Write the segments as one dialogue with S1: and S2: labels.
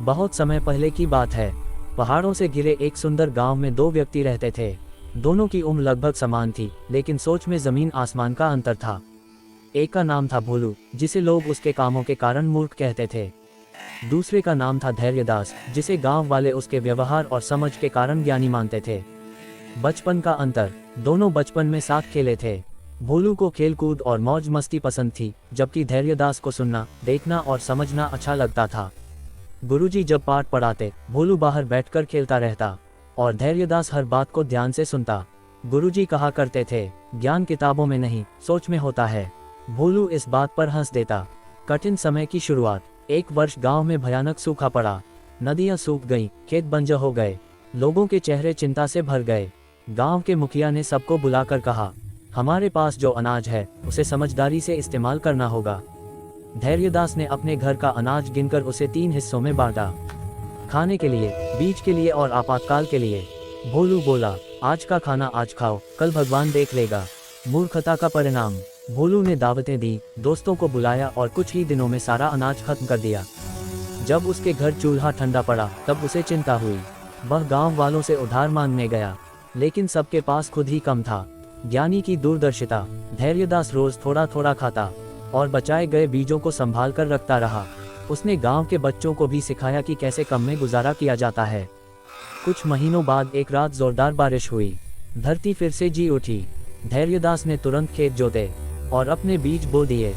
S1: बहुत समय पहले की बात है। पहाड़ों से घिरे एक सुंदर गांव में दो व्यक्ति रहते थे। दोनों की उम्र लगभग समान थी, लेकिन सोच में जमीन आसमान का अंतर था। एक का नाम था भोलू, जिसे लोग उसके कामों के कारण मूर्ख कहते थे। दूसरे का नाम था धैर्यदास, जिसे गांव वाले उसके व्यवहार और समझ के कारण ज्ञानी मानते थे। बचपन का अंतर। दोनों बचपन में साथ खेले थे। भोलू को खेल कूद और मौज मस्ती पसंद थी, जबकि धैर्यदास को सुनना, देखना और समझना अच्छा लगता था। गुरुजी जब पाठ पढ़ाते, भोलू बाहर बैठकर खेलता रहता और धैर्यदास हर बात को ध्यान से सुनता। गुरुजी कहा करते थे, ज्ञान किताबों में नहीं, सोच में होता है। भोलू इस बात पर हंस देता। कठिन समय की शुरुआत। एक वर्ष गांव में भयानक सूखा पड़ा। नदियां सूख गईं, खेत बंजर हो गए। लोगों के चेहरे चिंता से भर गए। गांव के मुखिया ने सबको बुलाकर कहा, हमारे पास जो अनाज है उसे समझदारी से इस्तेमाल करना होगा। धैर्यदास ने अपने घर का अनाज गिनकर उसे 3 हिस्सों में बांटा, खाने के लिए, बीज के लिए और आपातकाल के लिए। भोलू बोला, आज का खाना आज खाओ, कल भगवान देख लेगा। मूर्खता का परिणाम। भोलू ने दावतें दी, दोस्तों को बुलाया और कुछ ही दिनों में सारा अनाज खत्म कर दिया। जब उसके घर चूल्हा ठंडा पड़ा, तब उसे चिंता हुई। वह गांव वालों से उधार मांगने गया, लेकिन सबके पास खुद ही कम था। ज्ञानी की दूरदर्शिता। धैर्यदास रोज थोड़ा थोड़ा खाता और बचाए गए बीजों को संभाल कर रखता रहा। उसने गांव के बच्चों को भी सिखाया कि कैसे कम में गुजारा किया जाता है। कुछ महीनों बाद एक रात जोरदार बारिश हुई। धरती फिर से जी उठी। धैर्यदास ने तुरंत खेत जोते और अपने बीज बो दिए।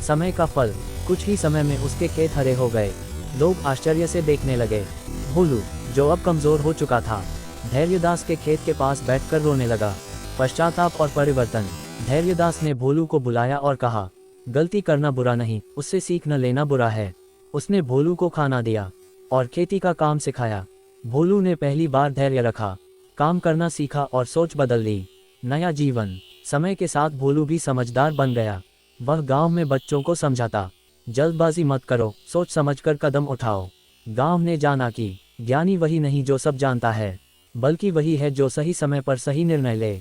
S1: समय का फल। कुछ ही समय में उसके खेत हरे हो गए। लोग आश्चर्य से देखने लगे। भोलू, जो अब कमजोर हो चुका था, धैर्यदास के खेत के पास बैठकर रोने लगा। पश्चाताप और परिवर्तन। धैर्यदास ने भोलू को बुलाया और कहा, गलती करना बुरा नहीं, उससे सीख न लेना बुरा है। उसने भोलू को खाना दिया और खेती का काम सिखाया। भोलू ने पहली बार धैर्य रखा, काम करना सीखा और सोच बदल ली। नया जीवन। समय के साथ भोलू भी समझदार बन गया। वह गांव में बच्चों को समझाता, जल्दबाजी मत करो, सोच समझकर कदम उठाओ। गांव ने जाना कि ज्ञानी वही नहीं जो सब जानता है, बल्कि वही है जो सही समय पर सही निर्णय ले।